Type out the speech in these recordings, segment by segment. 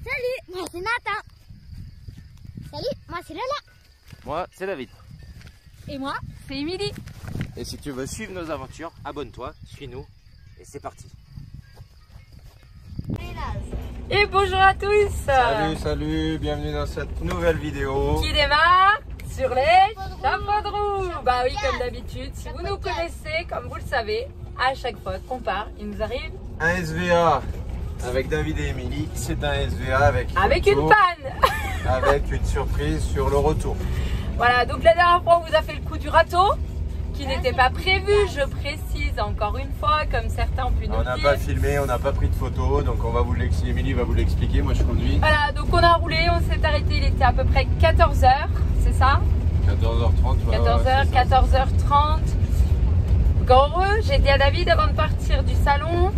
Salut, moi c'est Nathan. Salut, moi c'est Lola. Moi, c'est David. Et moi, c'est Émilie. Et si tu veux suivre nos aventures, abonne-toi, suis-nous et c'est parti. Et bonjour à tous. Salut, bienvenue dans cette nouvelle vidéo. Qui démarre sur les chapeaux de roue. Bah oui, comme d'habitude, si vous nous connaissez, comme vous le savez, à chaque fois qu'on part, il nous arrive Un SVA avec David et Émilie. C'est un SVA avec une panne. Avec une surprise sur le retour. Voilà, donc la dernière fois, on vous a fait le coup du râteau, qui n'était pas prévu, je précise encore une fois, comme certains ont pu nous On le n'a dire. pas filmé, on n'a pas pris de photos, donc on va vous l'expliquer. Émilie va vous l'expliquer, moi je conduis. Voilà, donc on a roulé, on s'est arrêté, il était à peu près 14h, c'est ça? 14h30. 14h, 14h30. Heureux, j'ai dit à David avant de partir du salon,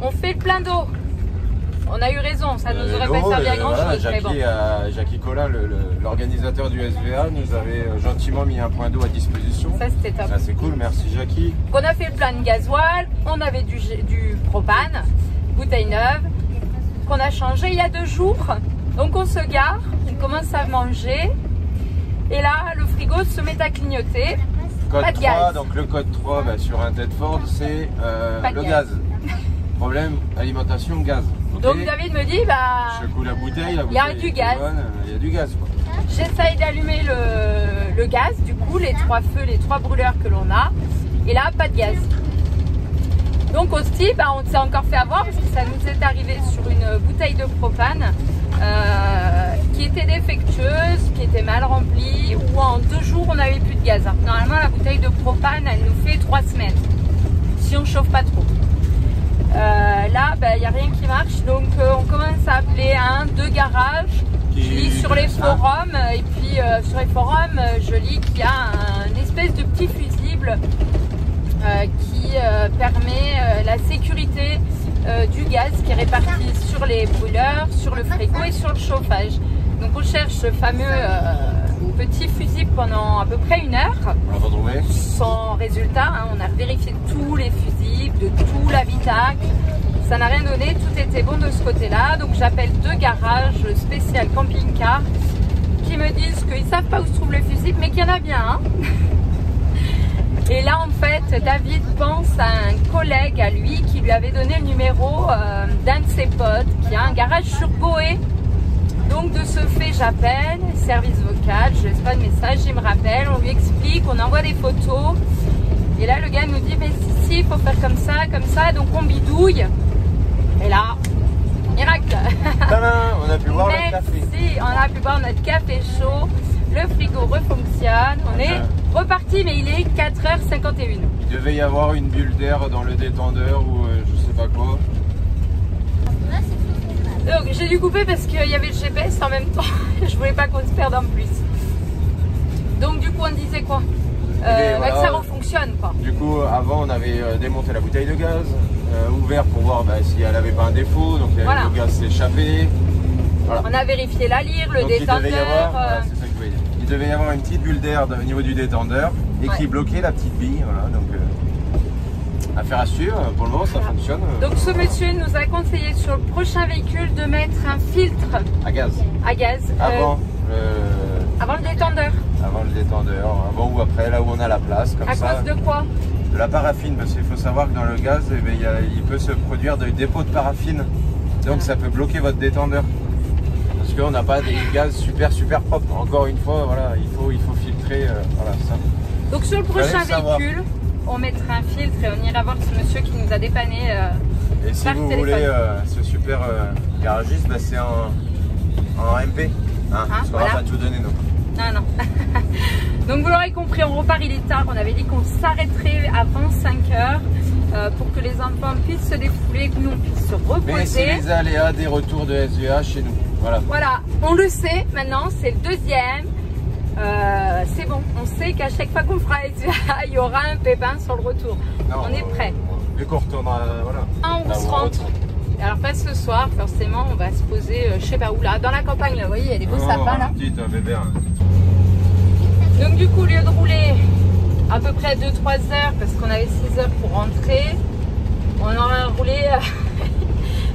on fait le plein d'eau. On a eu raison, ça nous aurait pas servi à grand chose. Mais bon. Jackie Collin, l'organisateur du SVA, nous avait gentiment mis un point d'eau à disposition. Ça c'était top. Ça c'est cool, merci Jackie. On a fait le plein de gasoil, on avait du propane, bouteille neuve, qu'on a changé il y a 2 jours. Donc on se gare, on commence à manger. Et là, le frigo se met à clignoter. Code pas de 3, gaz. donc le code 3 sur un Tedford, c'est le gaz. Problème, alimentation, gaz. Okay. Donc David me dit, bah, je secoue la bouteille il y a du gaz. Il y a du gaz quoi. J'essaye d'allumer le gaz, du coup, les 3 feux, les 3 brûleurs que l'on a. Et là, pas de gaz. Donc on se dit, bah, on s'est encore fait avoir parce que ça nous est arrivé sur une bouteille de propane qui était défectueuse, qui était mal remplie, où en 2 jours on n'avait plus de gaz. Normalement la bouteille de propane elle nous fait 3 semaines si on ne chauffe pas trop. Là il n'y a rien qui marche, donc on commence à appeler 1-2 garages. Je lis sur les forums et puis sur les forums je lis qu'il y a une espèce de petit fusible qui permet la sécurité du gaz qui est réparti sur les brûleurs, sur le frigo et sur le chauffage. Donc on cherche ce fameux petit fusible pendant à peu près 1 heure. On l'a pas trouvé. Sans résultat, hein. On a vérifié tous les fusibles, de tout l'habitacle. Ça n'a rien donné, tout était bon de ce côté-là. Donc j'appelle 2 garages spécial camping-car qui me disent qu'ils ne savent pas où se trouve le fusible, mais qu'il y en a bien un. Et là, en fait, David pense à un collègue à lui qui lui avait donné le numéro d'un de ses potes qui a un garage sur Boé. Donc, de ce fait, j'appelle, service vocal, je laisse pas de message, il me rappelle, on lui explique, on envoie des photos. Et là, le gars nous dit, mais si, il faut faire comme ça, donc on bidouille. Et là, miracle. Tadam, on a pu boire le café. Merci, on a pu boire notre café chaud, le frigo refonctionne, on est reparti, mais il est 4h51. Il devait y avoir une bulle d'air dans le détendeur ou je sais pas quoi. Donc j'ai dû couper parce qu'il y avait le GPS en même temps. Je voulais pas qu'on se perde en plus. Donc du coup on disait quoi Voilà. que ça refonctionne quoi. Du coup avant on avait démonté la bouteille de gaz, ouvert pour voir si elle avait pas un défaut, donc Voilà. le gaz s'est échappé. Voilà. On a vérifié la lyre, le Donc, détendeur. voilà, c'est ça que je voulais dire. Il devait y avoir une petite bulle d'air au niveau du détendeur et qui bloquait la petite bille. Voilà, donc affaire à suivre. Pour le moment, ça fonctionne. Donc ce monsieur nous a conseillé sur le prochain véhicule de mettre un filtre À gaz. à gaz Avant le détendeur. avant le détendeur, avant ou après, là où on a la place, comme À ça. cause de quoi? De la paraffine, parce qu'il faut savoir que dans le gaz, il peut se produire des dépôts de paraffine. Donc ça peut bloquer votre détendeur. Parce qu'on n'a pas des gaz super propres. Encore une fois, voilà, il faut filtrer. Voilà, ça. Donc sur le prochain Fallait le savoir. véhicule, on mettra un filtre et on ira voir ce monsieur qui nous a dépanné. Et si par vous téléphone. voulez ce super garagiste, c'est en MP. Hein, parce qu'on voilà. va pas tout donner, non. Non. Donc vous l'aurez compris, on repart, il est tard. On avait dit qu'on s'arrêterait avant 5h pour que les enfants puissent se défouler, que nous on puisse se Mais c'est reposer. les aléas des retours de SVA chez nous. Voilà. Voilà, on le sait maintenant, c'est le 2e. C'est bon, on sait qu'à chaque fois qu'on fera SVA, il y aura un pépin sur le retour. Non, on est prêt. Vu qu'on retournera, voilà. On Là se où rentre. retourne. Alors pas ce soir, forcément, on va se poser, je sais pas où là, dans la campagne, là, vous voyez, il y a des beaux sapins là. Petite, un bébé. Hein. Donc du coup, au lieu de rouler à peu près 2-3 heures, parce qu'on avait 6 heures pour rentrer, on aura roulé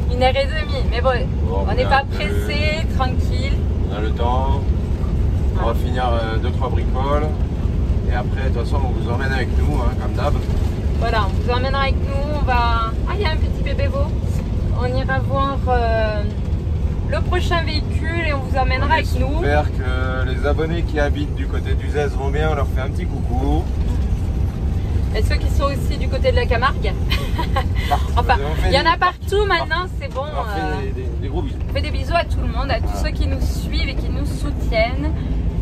1h30. Mais bon, on n'est pas pressé, tranquille. On a le temps. On va finir 2-3 bricoles. Et après, de toute façon, on vous emmène avec nous, hein, comme d'hab. Voilà, on vous emmène avec nous. On va... Ah, il y a un petit bébé beau. On ira voir le prochain véhicule et on vous emmènera avec nous. J'espère que les abonnés qui habitent du côté du Zez vont bien. On leur fait un petit coucou. Et ceux qui sont aussi du côté de la Camargue. Enfin, il y en a partout maintenant, c'est bon. On leur fait des gros bisous. On fait des bisous à tout le monde, à tous ceux qui nous suivent et qui nous soutiennent.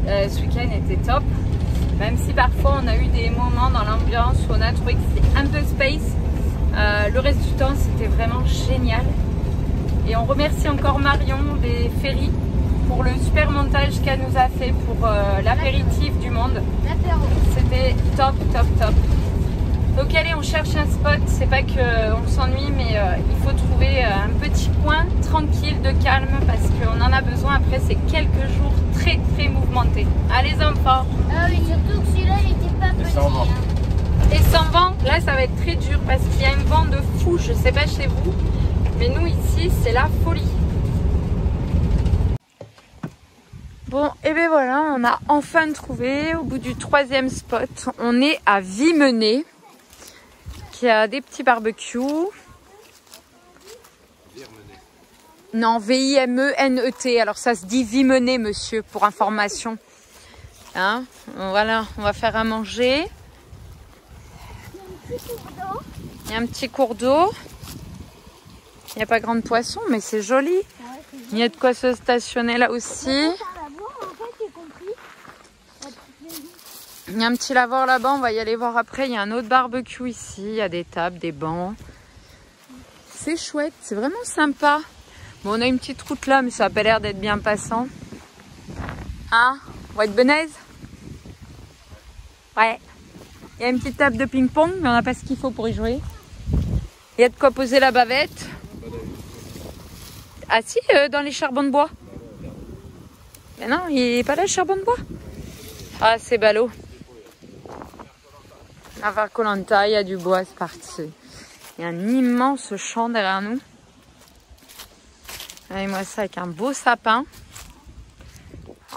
Ce week-end était top. Même si parfois on a eu des moments dans l'ambiance où on a trouvé que c'était un peu space. Le reste du temps, c'était vraiment génial. Et on remercie encore Marion des Ferries pour le super montage qu'elle nous a fait pour l'apéritif du monde. C'était top, top, top. Donc allez, on cherche un spot, c'est pas qu'on s'ennuie, mais il faut trouver un petit coin tranquille, de calme, parce qu'on en a besoin après ces quelques jours très très mouvementés. Allez enfants. Ah oui, surtout que celui-là, il était pas petit. sans vent. Et sans vent, là ça va être très dur parce qu'il y a un vent de fou, je sais pas chez vous, mais nous ici c'est la folie. Bon, et ben voilà, on a enfin trouvé au bout du 3e spot. On est à Vimenet, qui a des petits barbecues. Non, V-I-M-E-N-E-T. Alors ça se dit Vimenet, monsieur, pour information. Hein, voilà, on va faire à manger. Il y a un petit cours d'eau. Il n'y a pas grand de poissons, mais c'est joli. Il y a de quoi se stationner là aussi. Il y a un petit lavoir là-bas, on va y aller voir après. Il y a un autre barbecue ici, il y a des tables, des bancs. C'est chouette, c'est vraiment sympa. Bon, on a une petite route là, mais ça n'a pas l'air d'être bien passant. Hein, White Benaise? Ouais. Il y a une petite table de ping-pong, mais on n'a pas ce qu'il faut pour y jouer. Il y a de quoi poser la bavette. Ah si, dans les charbons de bois. Mais non, il n'est pas là le charbon de bois. Ah, c'est ballot. À faire Koh-Lanta, il y a du bois, c'est parti. Il y a un immense champ derrière nous. Allez, moi ça avec un beau sapin.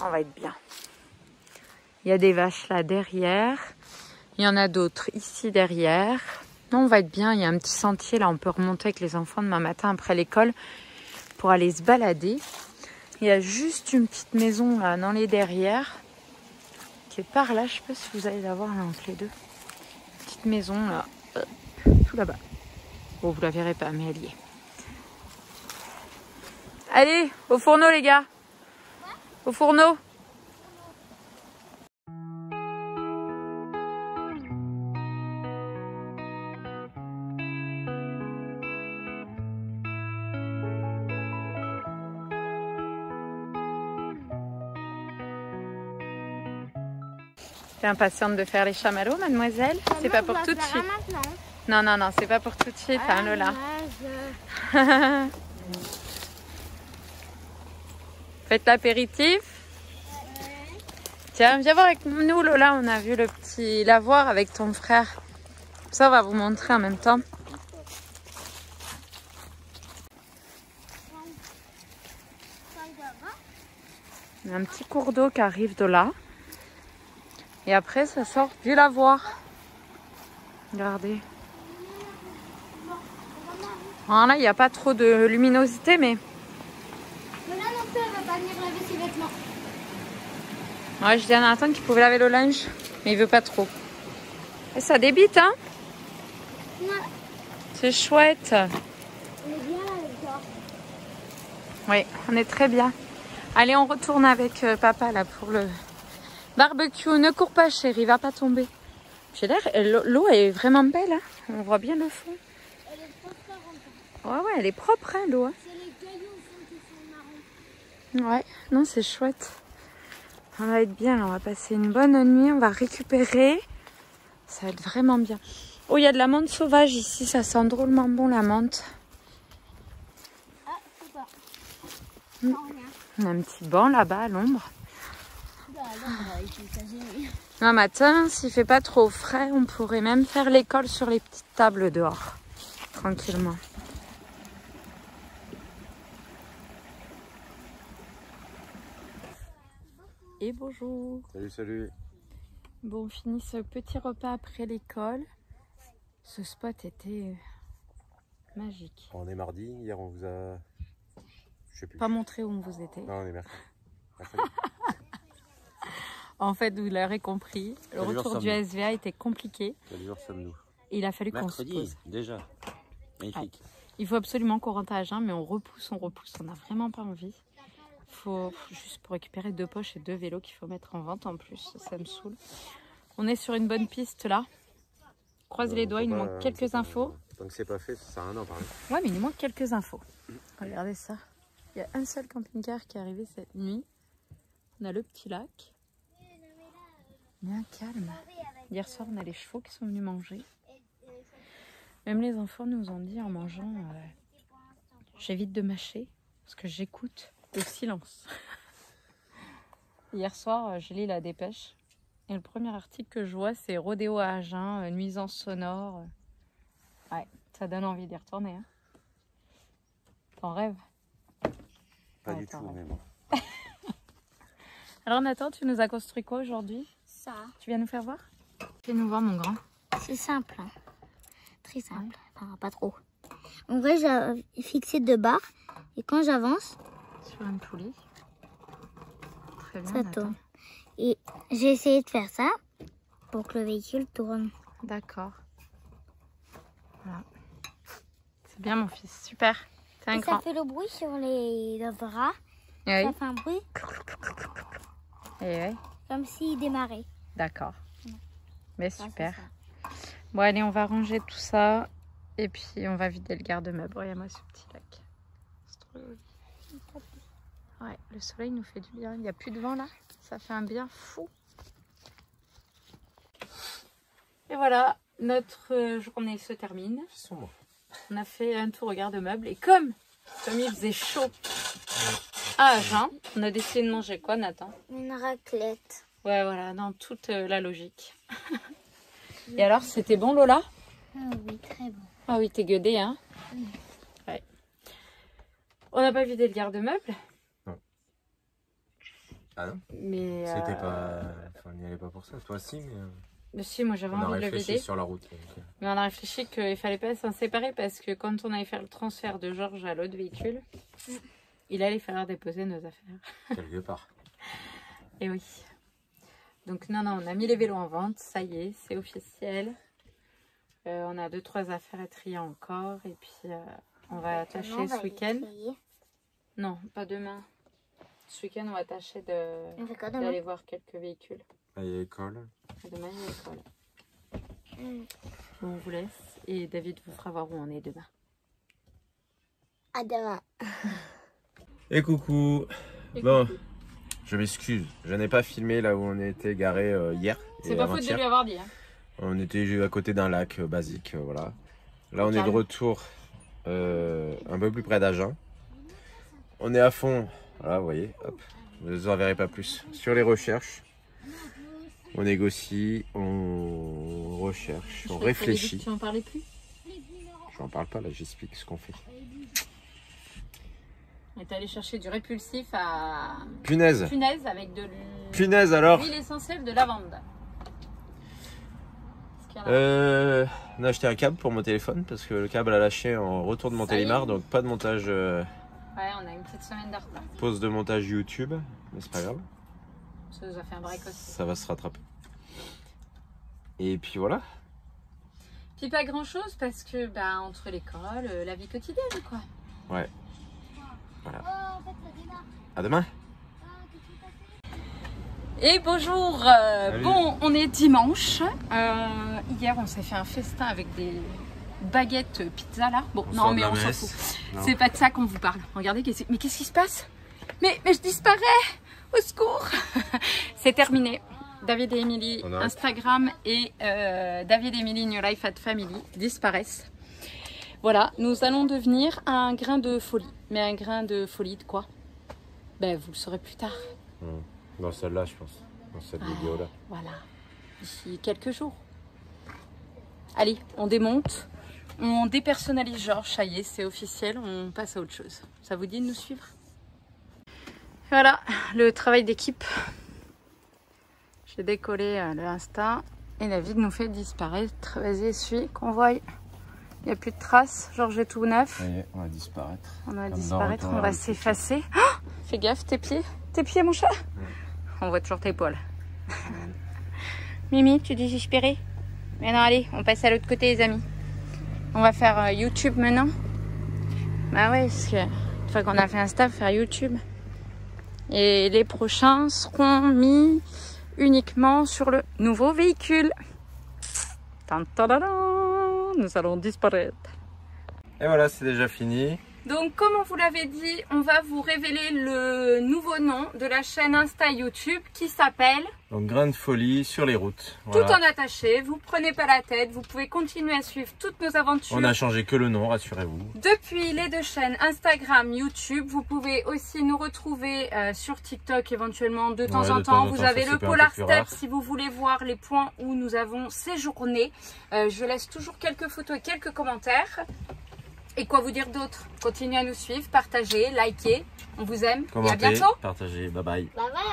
On va être bien. Il y a des vaches là derrière. Il y en a d'autres ici derrière. Non, on va être bien. Il y a un petit sentier là. On peut remonter avec les enfants demain matin après l'école pour aller se balader. Il y a juste une petite maison là dans les derrières qui est par là. Je ne sais pas si vous allez la voir là entre les deux. Petite maison là, tout là-bas. Bon, vous la verrez pas, mais elle y est. Allez, au fourneau les gars. Au fourneau. T'es impatiente de faire les chamallows, mademoiselle? C'est pas pour tout de suite. Non, non, non, c'est pas pour tout de suite, hein, Lola. Faites l'apéritif. Tiens, viens voir avec nous, Lola. On a vu le petit lavoir avec ton frère. Ça, on va vous montrer en même temps. Il y a un petit cours d'eau qui arrive de là. Et après, ça sort du lavoir. Regardez. Voilà, il n'y a pas trop de luminosité, mais... Mais là non plus, elle va pas venir laver ses vêtements. Ouais, je dis à Nathan qu'il pouvait laver le linge, mais il veut pas trop. Et ça débite, hein? Ouais. C'est chouette. On est bien là avec toi. Oui, on est très bien. Allez, on retourne avec papa là pour le barbecue. Ne cours pas, chérie, va pas tomber. J'ai l'air, l'eau est vraiment belle, hein? On voit bien le fond. Elle est transparente. Ouais, ouais, elle est propre, hein, l'eau. Hein? C'est les cailloux au fond qui sont marrons. Ouais, non, c'est chouette. On va être bien, là. On va passer une bonne nuit, on va récupérer. Ça va être vraiment bien. Oh, il y a de la menthe sauvage ici, ça sent drôlement bon la menthe. Ah, je sais pas. Mm. On a un petit banc là-bas à l'ombre. Un matin, s'il fait pas trop frais, on pourrait même faire l'école sur les petites tables dehors, tranquillement. et bonjour. Salut, salut. Bon, on finit ce petit repas après l'école. Ce spot était magique. On est mardi, hier on vous a... Je sais plus. Pas montré où vous étiez. Non, on est mercredi. En fait, vous l'aurez compris, le retour du SVA était compliqué. Quel jour sommes-nous? Il a fallu qu'on se pose. Mercredi, déjà. Magnifique. Ouais. Il faut absolument qu'on rentre à Agen, mais on repousse. On n'a vraiment pas envie. Il faut juste pour récupérer 2 poches et 2 vélos qu'il faut mettre en vente en plus. Ça me saoule. On est sur une bonne piste là. Croisez les doigts, il nous manque quelques infos. Tant que c'est pas fait, ça sert à rien d'en parler. Ouais, mais il nous manque quelques infos. Regardez ça. Il y a un seul camping-car qui est arrivé cette nuit. On a le petit lac. Bien calme. Hier soir, on a les chevaux qui sont venus manger. Même les enfants nous ont dit en mangeant, j'évite de mâcher parce que j'écoute le silence. Hier soir, je lis la dépêche et le premier article que je vois, c'est Rodéo à Agen, nuisance sonore. Ouais, ça donne envie d'y retourner. Hein. T'en rêves? Pas Ouais, du tout, rêves. mais bon. Alors Nathan, tu nous as construit quoi aujourd'hui? Ça, Tu viens nous faire voir? Fais-nous voir mon grand. c'est simple. Hein. Très simple. Enfin, pas trop. En vrai, j'ai fixé 2 barres. Et quand j'avance, Sur une poulie. Très bien ça Nathan. tourne. Et j'ai essayé de faire ça pour que le véhicule tourne. D'accord. Voilà. C'est bien mon fils, super. C'est un Et ça grand. fait le bruit sur les draps. Oui. Ça fait un bruit Et ouais. comme s'il démarrait. D'accord. Mais Ça, c'est super. ça. Bon allez, on va ranger tout ça. Et puis on va vider le garde-meuble. Regarde-moi ce petit lac. C'est trop joli. Ouais, le soleil nous fait du bien. Il n'y a plus de vent là. Ça fait un bien fou. Et voilà, notre journée se termine. C'est sombre. On a fait un tour au garde-meuble. Et comme il faisait chaud à Agen, on a décidé de manger quoi, Nathan? Une raclette. Ouais, voilà, dans toute la logique. Et alors, c'était bon, Lola? Ah oui, très bon. Ah oui, t'es gueudée, hein? Ouais. On n'a pas vidé le garde-meuble. Ah non? Mais. C'était pas... Enfin, on n'y allait pas pour ça. Toi aussi, Mais si, moi j'avais on a envie de le réfléchi vider. sur la route. Mais on a réfléchi qu'il ne fallait pas s'en séparer parce que quand on allait faire le transfert de Georges à l'autre véhicule, il allait falloir déposer nos affaires. Quelque part. Et oui. Donc non, on a mis les vélos en vente, ça y est, c'est officiel. On a 2-3 affaires à trier encore et puis on va attacher On va ce les week-end. trier. Non, pas demain. Ce week-end, on va tâcher On fait quoi demain? d'aller voir quelques véhicules. Là, il y a l'école. Demain, il y a l'école. Bon, on vous laisse et David vous fera voir où on est demain. À demain. Et coucou. Bon, je m'excuse. Je n'ai pas filmé là où on était garé hier. C'est et pas faute de avant-hier. lui avoir dit. Hein. On était à côté d'un lac basique, voilà. Là, on est de Calme. retour un peu plus près d'Agen. On est à fond, voilà, vous voyez, hop, vous en verrez pas plus. Sur les recherches, on négocie, on recherche, on réfléchit. Tu en parlais plus? Je n'en parle pas, là, j'explique ce qu'on fait. On est allé chercher du répulsif à Punaise, punaise avec de punaise alors. l'huile essentielle de lavande. On a acheté un câble pour mon téléphone parce que le câble a lâché en retour de Montélimar, donc pas de montage, Ouais, on a une petite semaine de retard. pause de montage YouTube, mais c'est pas grave, Ça nous a fait un break aussi. ça va se rattraper. Et puis voilà. Puis pas grand chose parce que bah, entre l'école, la vie quotidienne quoi. Ouais. Voilà. À demain. Et bonjour, Salut. bon on est dimanche. Hier on s'est fait un festin avec des baguettes pizza là. Bon On non sort de mais la on s'en messe. fout. Non. C'est pas de ça qu'on vous parle. Regardez, mais qu'est-ce qui se passe? Mais je disparais. Au secours. C'est terminé. David et Emily On arrête. Instagram et David et Emily New Life at Family disparaissent. Voilà, nous allons devenir un grain de folie. Mais un grain de folie de quoi? Ben vous le saurez plus tard. Dans celle-là, je pense. Dans cette vidéo-là. Voilà, d'ici quelques jours. Allez, on démonte, on dépersonnalise Georges, ça y est, c'est officiel, on passe à autre chose. Ça vous dit de nous suivre? Voilà, le travail d'équipe J'ai décollé le Insta et David nous fait disparaître. Vas-y, suis, qu'on voie. Il n'y a plus de traces, genre j'ai tout neuf. Ça y est, on va disparaître. On va Comme disparaître, dans on va s'effacer. Oh, fais gaffe, tes pieds mon chat. On voit toujours tes poils. Mimi, tu désespéré? Mais non, allez, on passe à l'autre côté les amis. On va faire YouTube maintenant. Bah ouais, parce que une fois qu'on a fait Insta, faire YouTube. Et les prochains seront mis uniquement sur le nouveau véhicule. Nous allons disparaître. Et voilà, c'est déjà fini. Donc comme on vous l'avait dit, on va vous révéler le nouveau nom de la chaîne Insta YouTube qui s'appelle... Donc Grain de folie sur les routes. Tout en attaché, vous prenez pas la tête, vous pouvez continuer à suivre toutes nos aventures. On a changé que le nom, rassurez-vous. Depuis les deux chaînes Instagram, YouTube, vous pouvez aussi nous retrouver sur TikTok éventuellement de temps en temps. Vous avez le Polar Step si vous voulez voir les points où nous avons séjourné. Je laisse toujours quelques photos et quelques commentaires. Et quoi vous dire d'autre? Continuez à nous suivre, partagez, likez. On vous aime. Commentez, et à bientôt. Partagez, bye bye. Bye bye.